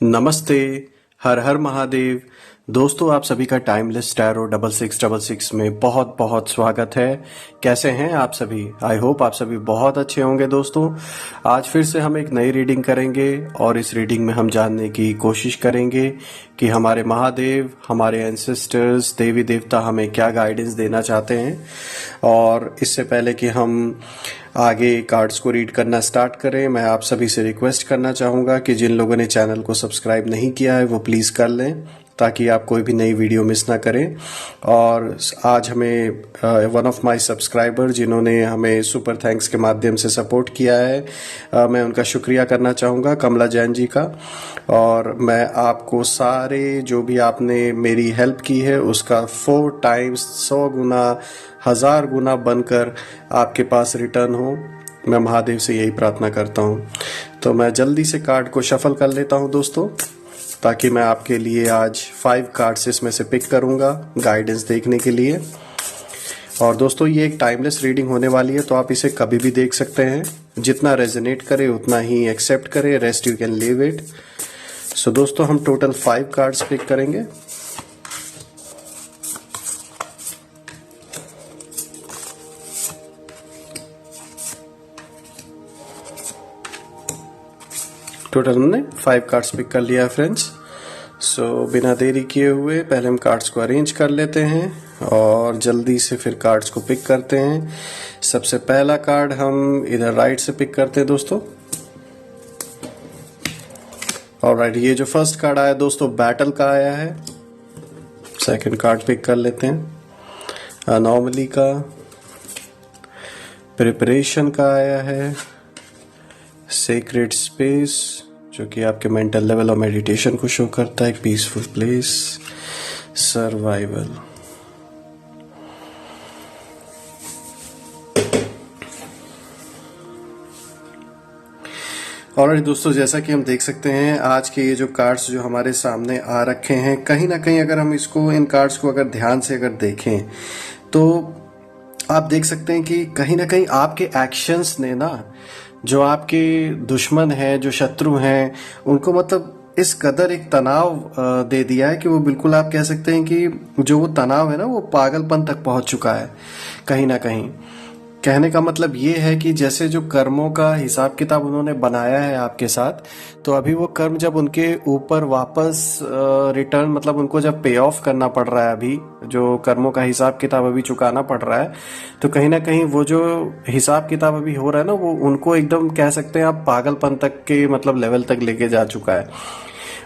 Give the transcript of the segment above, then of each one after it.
नमस्ते। हर हर महादेव। दोस्तों, आप सभी का टाइमलेस टैरो 6666 में बहुत बहुत स्वागत है। कैसे हैं आप सभी? आई होप आप सभी बहुत अच्छे होंगे। दोस्तों, आज फिर से हम एक नई रीडिंग करेंगे और इस रीडिंग में हम जानने की कोशिश करेंगे कि हमारे महादेव, हमारे एंसेस्टर्स, देवी देवता हमें क्या गाइडेंस देना चाहते हैं। और इससे पहले कि हम आगे कार्ड्स को रीड करना स्टार्ट करें, मैं आप सभी से रिक्वेस्ट करना चाहूँगा कि जिन लोगों ने चैनल को सब्सक्राइब नहीं किया है वो प्लीज़ कर लें, ताकि आप कोई भी नई वीडियो मिस ना करें। और आज हमें वन ऑफ माय सब्सक्राइबर जिन्होंने हमें सुपर थैंक्स के माध्यम से सपोर्ट किया है, मैं उनका शुक्रिया करना चाहूँगा, कमला जैन जी का। और मैं आपको सारे जो भी आपने मेरी हेल्प की है उसका 4 टाइम्स 100 गुना 1000 गुना बनकर आपके पास रिटर्न हो, मैं महादेव से यही प्रार्थना करता हूँ। तो मैं जल्दी से कार्ड को शफल कर लेता हूँ दोस्तों, ताकि मैं आपके लिए आज 5 कार्ड्स इसमें से पिक करूँगा गाइडेंस देखने के लिए। और दोस्तों, ये एक टाइमलेस रीडिंग होने वाली है, तो आप इसे कभी भी देख सकते हैं। जितना रेजोनेट करे उतना ही एक्सेप्ट करें, rest you can leave it. So दोस्तों, हम टोटल 5 कार्ड्स पिक करेंगे। टोटल हमने 5 कार्ड्स पिक कर लिया है फ्रेंड्स। सो बिना देरी किए हुए पहले हम कार्ड्स को अरेंज कर लेते हैं और जल्दी से फिर कार्ड्स को पिक करते हैं। सबसे पहला कार्ड हम इधर राइट से पिक करते हैं दोस्तों। ऑलराइट, ये जो फर्स्ट कार्ड आया दोस्तों बैटल का आया है। सेकंड कार्ड पिक कर लेते हैं, अनॉमली का, प्रिपरेशन का आया है, सेक्रेट स्पेस जो कि आपके मेंटल लेवल और मेडिटेशन को शो करता है, एक पीसफुल प्लेस, सर्वाइवल। और दोस्तों, जैसा कि हम देख सकते हैं आज के ये जो कार्ड्स जो हमारे सामने आ रखे हैं, कहीं ना कहीं अगर हम इसको इन कार्ड्स को अगर ध्यान से अगर देखें तो आप देख सकते हैं कि कहीं ना कहीं आपके एक्शंस ने ना, जो आपके दुश्मन हैं, जो शत्रु हैं, उनको मतलब इस कदर एक तनाव दे दिया है कि वो बिल्कुल आप कह सकते हैं कि जो वो तनाव है ना, वो पागलपन तक पहुंच चुका है कहीं ना कहीं। कहने का मतलब ये है कि जैसे जो कर्मों का हिसाब किताब उन्होंने बनाया है आपके साथ, तो अभी वो कर्म जब उनके ऊपर वापस रिटर्न, मतलब उनको जब पे ऑफ करना पड़ रहा है, अभी जो कर्मों का हिसाब किताब अभी चुकाना पड़ रहा है, तो कहीं ना कहीं वो जो हिसाब किताब अभी हो रहा है ना, वो उनको एकदम कह सकते हैं आप पागलपन तक के मतलब लेवल तक लेके जा चुका है।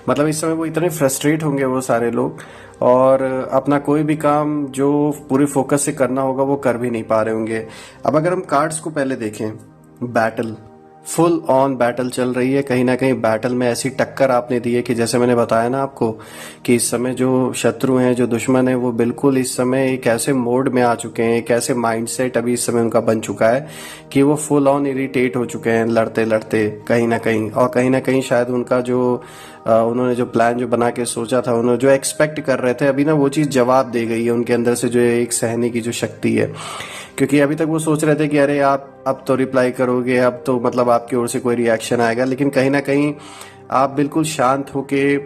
मतलब इस समय वो इतने फ्रस्ट्रेट होंगे वो सारे लोग, और अपना कोई भी काम जो पूरे फोकस से करना होगा वो कर भी नहीं पा रहे होंगे। अब अगर हम कार्ड्स को पहले देखें, बैटल, फुल ऑन बैटल चल रही है। कहीं ना कहीं बैटल में ऐसी टक्कर आपने दी है कि जैसे मैंने बताया ना आपको कि इस समय जो शत्रु हैं, जो दुश्मन है, वो बिल्कुल इस समय एक ऐसे मोड में आ चुके हैं, एक ऐसे माइंडसेट अभी इस समय उनका बन चुका है कि वो फुल ऑन इरिटेट हो चुके हैं लड़ते लड़ते कहीं ना कहीं। और कहीं ना कहीं शायद उनका जो उन्होंने जो प्लान जो बना के सोचा था, उन्होंने जो एक्सपेक्ट कर रहे थे, अभी ना वो चीज़ जवाब दे गई है उनके अंदर से, जो एक सहने की जो शक्ति है। क्योंकि अभी तक वो सोच रहे थे कि अरे आप अब तो रिप्लाई करोगे, अब तो मतलब आपकी ओर से कोई रिएक्शन आएगा, लेकिन कहीं ना कहीं आप बिल्कुल शांत होके,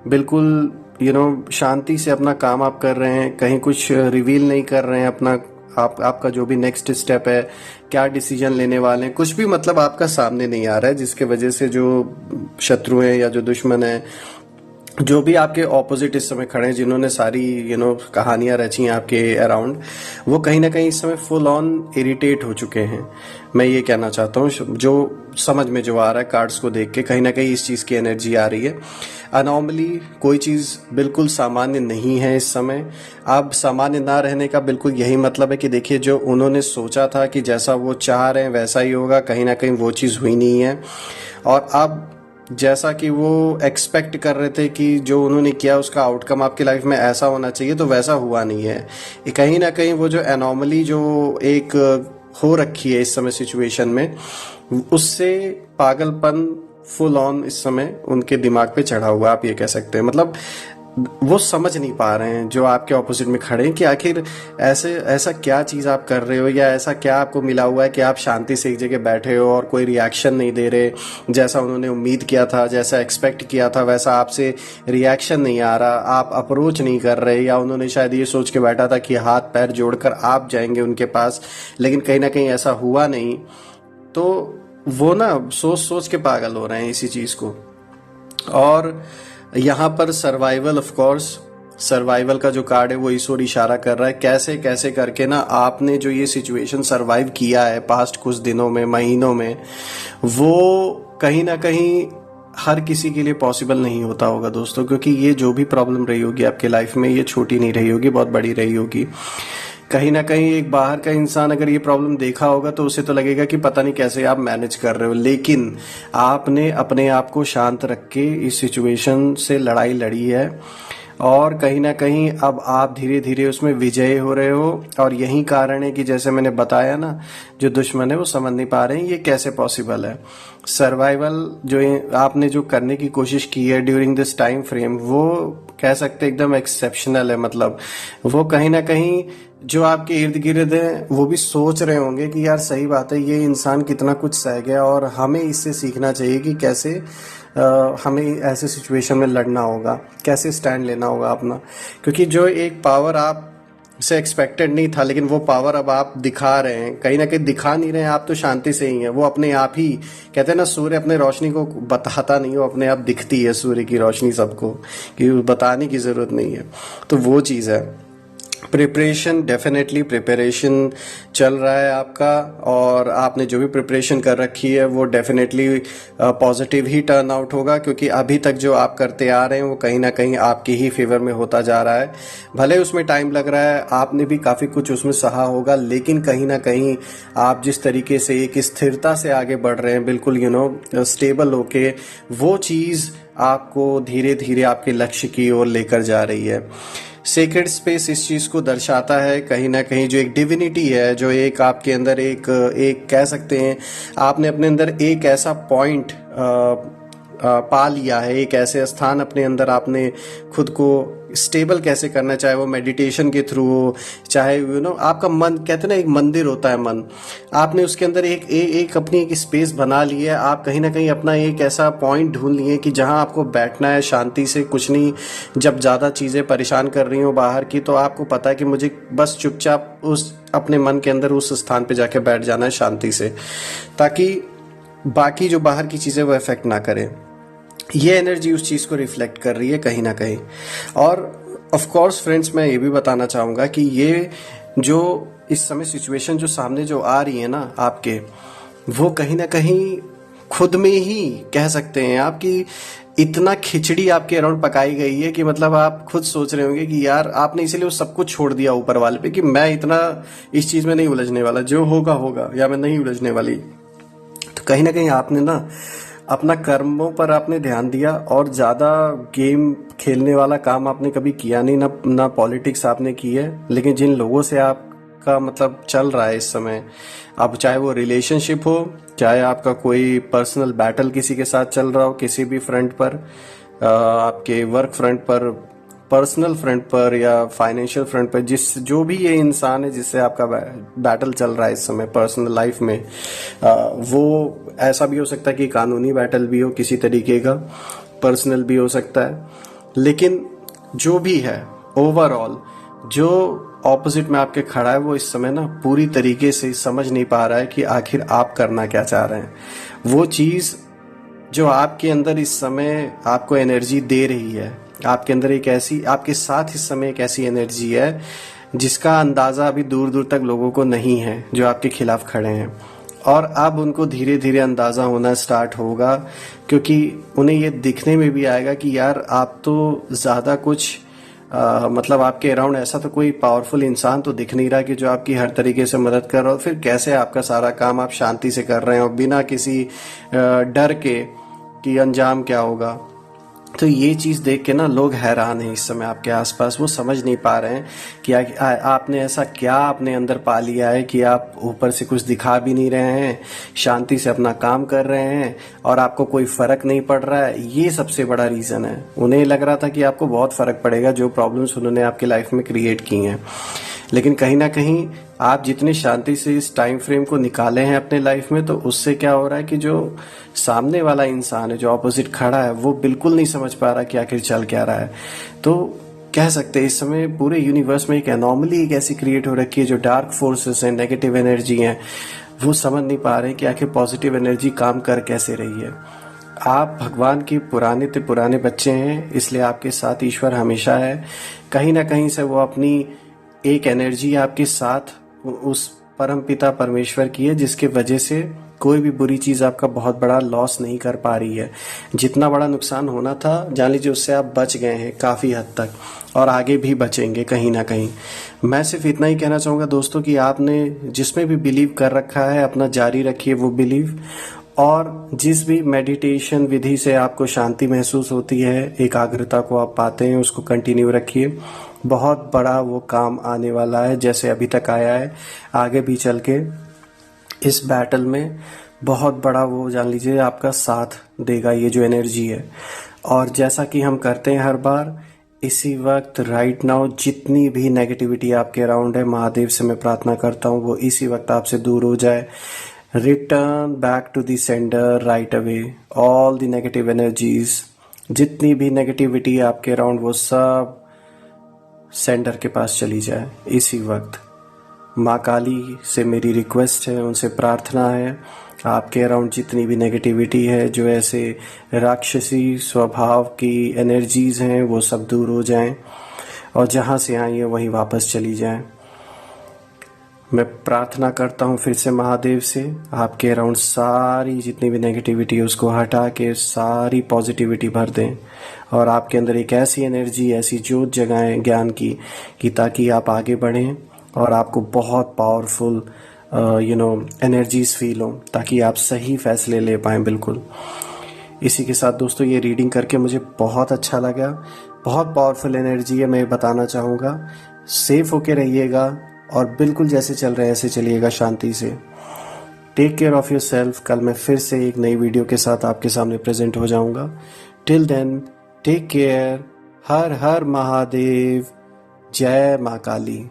बिल्कुल शांति से अपना काम आप कर रहे हैं, कहीं कुछ रिवील नहीं कर रहे हैं अपना, आपका जो भी नेक्स्ट स्टेप है, क्या डिसीजन लेने वाले हैं, कुछ भी मतलब आपका सामने नहीं आ रहा है, जिसके वजह से जो शत्रु हैं या जो दुश्मन है, जो भी आपके ऑपोजिट इस समय खड़े हैं, जिन्होंने सारी कहानियां रची हैं आपके अराउंड, वो कहीं ना कहीं इस समय फुल ऑन इरिटेट हो चुके हैं। मैं ये कहना चाहता हूँ, जो समझ में जो आ रहा है कार्ड्स को देख के, कहीं ना कहीं इस चीज़ की एनर्जी आ रही है। अनॉमली कोई चीज़ बिल्कुल सामान्य नहीं है इस समय। अब सामान्य ना रहने का बिल्कुल यही मतलब है कि देखिए, जो उन्होंने सोचा था कि जैसा वो चाह रहे हैं वैसा ही होगा, कहीं ना कहीं वो चीज़ हुई नहीं है। और अब जैसा कि वो एक्सपेक्ट कर रहे थे कि जो उन्होंने किया उसका आउटकम आपकी लाइफ में ऐसा होना चाहिए, तो वैसा हुआ नहीं है। कहीं ना कहीं वो जो एनॉमली जो एक हो रखी है इस समय सिचुएशन में, उससे पागलपन फुल ऑन इस समय उनके दिमाग पे चढ़ा हुआ, आप ये कह सकते हैं। मतलब वो समझ नहीं पा रहे हैं जो आपके ऑपोजिट में खड़े हैं कि आखिर ऐसा क्या चीज़ आप कर रहे हो, या ऐसा क्या आपको मिला हुआ है कि आप शांति से एक जगह बैठे हो और कोई रिएक्शन नहीं दे रहे। जैसा उन्होंने उम्मीद किया था, जैसा एक्सपेक्ट किया था, वैसा आपसे रिएक्शन नहीं आ रहा, आप अप्रोच नहीं कर रहे, या उन्होंने शायद ये सोच के बैठा था कि हाथ पैर जोड़कर आप जाएंगे उनके पास, लेकिन कहीं ना कहीं ऐसा हुआ नहीं। तो वो ना सोच सोच के पागल हो रहे हैं इसी चीज़ को। और यहाँ पर सर्वाइवल, ऑफ कोर्स सर्वाइवल का जो कार्ड है वो इस ओर इशारा कर रहा है। कैसे कैसे करके ना आपने जो ये सिचुएशन सर्वाइव किया है पास्ट कुछ दिनों में, महीनों में, वो कहीं ना कहीं हर किसी के लिए पॉसिबल नहीं होता होगा दोस्तों, क्योंकि ये जो भी प्रॉब्लम रही होगी आपके लाइफ में, ये छोटी नहीं रही होगी, बहुत बड़ी रही होगी। कहीं ना कहीं एक बाहर का इंसान अगर ये प्रॉब्लम देखा होगा तो उसे तो लगेगा कि पता नहीं कैसे आप मैनेज कर रहे हो, लेकिन आपने अपने आप को शांत रख के इस सिचुएशन से लड़ाई लड़ी है, और कहीं ना कहीं अब आप धीरे धीरे उसमें विजयी हो रहे हो। और यही कारण है कि जैसे मैंने बताया ना, जो दुश्मन है वो समझ नहीं पा रहे हैं ये कैसे पॉसिबल है। सर्वाइवल जो आपने जो करने की कोशिश की है ड्यूरिंग दिस टाइम फ्रेम, वो कह सकते एकदम एक्सेप्शनल है। मतलब वो कहीं ना कहीं जो आपके इर्द गिर्द हैं वो भी सोच रहे होंगे कि यार सही बात है, ये इंसान कितना कुछ सह गया और हमें इससे सीखना चाहिए कि कैसे हमें ऐसे सिचुएशन में लड़ना होगा, कैसे स्टैंड लेना होगा अपना। क्योंकि जो एक पावर आप से एक्सपेक्टेड नहीं था, लेकिन वो पावर अब आप दिखा रहे हैं, कहीं ना कहीं दिखा नहीं रहे हैं, आप तो शांति से ही हैं। वो अपने आप ही, कहते हैं ना सूर्य अपने रोशनी को बताता नहीं, वो अपने आप दिखती है सूर्य की रोशनी सबको, कि बताने की ज़रूरत नहीं है। तो वो चीज़ है। प्रिपरेशन, डेफिनेटली प्रिपरेशन चल रहा है आपका, और आपने जो भी प्रिपरेशन कर रखी है वो डेफिनेटली पॉजिटिव ही टर्न आउट होगा, क्योंकि अभी तक जो आप करते आ रहे हैं वो कहीं ना कहीं आपके ही फेवर में होता जा रहा है। भले उसमें टाइम लग रहा है, आपने भी काफ़ी कुछ उसमें सहा होगा, लेकिन कहीं ना कहीं आप जिस तरीके से एक स्थिरता से आगे बढ़ रहे हैं, बिल्कुल स्टेबल होके, वो चीज़ आपको धीरे धीरे आपके लक्ष्य की ओर लेकर जा रही है। सेक्रेड स्पेस इस चीज़ को दर्शाता है कहीं ना कहीं, जो एक डिविनिटी है, जो एक आपके अंदर एक कह सकते हैं आपने अपने अंदर एक ऐसा पॉइंट पा लिया है, एक ऐसे स्थान अपने अंदर आपने खुद को स्टेबल कैसे करना, चाहे वो मेडिटेशन के थ्रू हो, चाहे आपका मन, कहते हैं ना एक मंदिर होता है मन, आपने उसके अंदर एक अपनी एक स्पेस बना ली है। आप कहीं ना कहीं अपना एक ऐसा पॉइंट ढूंढ लिए कि जहां आपको बैठना है शांति से, कुछ नहीं। जब ज़्यादा चीज़ें परेशान कर रही हो बाहर की, तो आपको पता है कि मुझे बस चुपचाप उस अपने मन के अंदर उस स्थान पे जाके बैठ जाना है शांति से, ताकि बाकी जो बाहर की चीज़ें वो इफेक्ट ना करें। ये एनर्जी उस चीज़ को रिफ्लेक्ट कर रही है कहीं ना कहीं। और ऑफ कोर्स फ्रेंड्स, मैं ये भी बताना चाहूँगा कि ये जो इस समय सिचुएशन जो सामने जो आ रही है ना आपके, वो कहीं ना कहीं खुद में ही कह सकते हैं आपकी इतना खिचड़ी आपके अराउंड पकाई गई है कि मतलब आप खुद सोच रहे होंगे कि यार आपने इसीलिए वो सब कुछ छोड़ दिया ऊपर वाले पे कि मैं इतना इस चीज़ में नहीं उलझने वाला, जो होगा होगा, या मैं नहीं उलझने वाली। तो कहीं ना कहीं आपने ना अपना कर्मों पर आपने ध्यान दिया, और ज़्यादा गेम खेलने वाला काम आपने कभी किया नहीं, ना पॉलिटिक्स आपने की है। लेकिन जिन लोगों से आपका मतलब चल रहा है इस समय, अब चाहे वो रिलेशनशिप हो, चाहे आपका कोई पर्सनल बैटल किसी के साथ चल रहा हो, किसी भी फ्रंट पर, आपके वर्क फ्रंट पर, पर्सनल फ्रंट पर, या फाइनेंशियल फ्रंट पर, जो भी ये इंसान है जिससे आपका बैटल चल रहा है इस समय पर्सनल लाइफ में, वो ऐसा भी हो सकता है कि कानूनी बैटल भी हो किसी तरीके का, पर्सनल भी हो सकता है। लेकिन जो भी है, ओवरऑल जो ऑपोजिट में आपके खड़ा है, वो इस समय ना पूरी तरीके से समझ नहीं पा रहा है कि आखिर आप करना क्या चाह रहे हैं। वो चीज़ जो आपके अंदर इस समय आपको एनर्जी दे रही है, आपके अंदर एक ऐसी, आपके साथ इस समय एक ऐसी एनर्जी है जिसका अंदाज़ा अभी दूर दूर तक लोगों को नहीं है जो आपके खिलाफ खड़े हैं। और अब उनको धीरे धीरे अंदाज़ा होना स्टार्ट होगा, क्योंकि उन्हें ये दिखने में भी आएगा कि यार आप तो ज़्यादा कुछ मतलब आपके अराउंड ऐसा तो कोई पावरफुल इंसान तो दिख नहीं रहा कि जो आपकी हर तरीके से मदद कर रहा हो। फिर कैसे आपका सारा काम आप शांति से कर रहे हो बिना किसी डर के कि अंजाम क्या होगा। तो ये चीज़ देख के ना लोग हैरान हैं इस समय आपके आसपास। वो समझ नहीं पा रहे हैं कि आपने ऐसा क्या अपने अंदर पा लिया है कि आप ऊपर से कुछ दिखा भी नहीं रहे हैं, शांति से अपना काम कर रहे हैं और आपको कोई फ़र्क नहीं पड़ रहा है। ये सबसे बड़ा रीज़न है। उन्हें लग रहा था कि आपको बहुत फ़र्क पड़ेगा जो प्रॉब्लम्स उन्होंने आपकी लाइफ में क्रिएट की हैं, लेकिन कहीं ना कहीं आप जितनी शांति से इस टाइम फ्रेम को निकाले हैं अपने लाइफ में, तो उससे क्या हो रहा है कि जो सामने वाला इंसान है, जो ऑपोजिट खड़ा है, वो बिल्कुल नहीं समझ पा रहा कि आखिर चल क्या रहा है। तो कह सकते हैं इस समय पूरे यूनिवर्स में एक एनॉमली एक ऐसी क्रिएट हो रखी है, जो डार्क फोर्सेस हैं, नेगेटिव एनर्जी हैं, वो समझ नहीं पा रहे कि आखिर पॉजिटिव एनर्जी काम कर कैसे रही है। आप भगवान के पुराने ते पुराने बच्चे हैं, इसलिए आपके साथ ईश्वर हमेशा है। कहीं ना कहीं से वो अपनी एक एनर्जी आपके साथ उस परम पिता परमेश्वर की है, जिसके वजह से कोई भी बुरी चीज़ आपका बहुत बड़ा लॉस नहीं कर पा रही है। जितना बड़ा नुकसान होना था, जान लीजिए उससे आप बच गए हैं काफ़ी हद तक, और आगे भी बचेंगे कहीं ना कहीं। मैं सिर्फ इतना ही कहना चाहूँगा दोस्तों कि आपने जिसमें भी बिलीव कर रखा है, अपना जारी रखिए वो बिलीव, और जिस भी मेडिटेशन विधि से आपको शांति महसूस होती है, एकाग्रता को आप पाते हैं, उसको कंटिन्यू रखिए। बहुत बड़ा वो काम आने वाला है, जैसे अभी तक आया है, आगे भी चल के इस बैटल में बहुत बड़ा वो जान लीजिए आपका साथ देगा ये जो एनर्जी है। और जैसा कि हम करते हैं हर बार, इसी वक्त राइट नाउ जितनी भी नेगेटिविटी आपके अराउंड है, महादेव से मैं प्रार्थना करता हूँ वो इसी वक्त आपसे दूर हो जाए। Return back to the sender right away all the negative energies. जितनी भी नेगेटिविटी है आपके अराउंड, वो सब सेंडर के पास चली जाए इसी वक्त। माँ काली से मेरी रिक्वेस्ट है, उनसे प्रार्थना है, आपके अराउंड जितनी भी नेगेटिविटी है, जो ऐसे राक्षसी स्वभाव की एनर्जीज हैं, वो सब दूर हो जाएं और जहाँ से आई है वहीं वापस चली जाएं। मैं प्रार्थना करता हूँ फिर से महादेव से, आपके अराउंड सारी जितनी भी नेगेटिविटी है उसको हटा के सारी पॉजिटिविटी भर दें, और आपके अंदर एक ऐसी एनर्जी, ऐसी जोत जगाएं ज्ञान की, कि ताकि आप आगे बढ़ें और आपको बहुत पावरफुल एनर्जीज फील हो, ताकि आप सही फैसले ले पाएँ। बिल्कुल इसी के साथ दोस्तों ये रीडिंग करके मुझे बहुत अच्छा लगा। बहुत पावरफुल एनर्जी है, मैं बताना चाहूँगा। सेफ होके रहिएगा और बिल्कुल जैसे चल रहे हैं ऐसे चलिएगा शांति से। Take care of yourself. कल मैं फिर से एक नई वीडियो के साथ आपके सामने प्रेजेंट हो जाऊँगा। Till then take care. हर हर महादेव। जय माँ काली।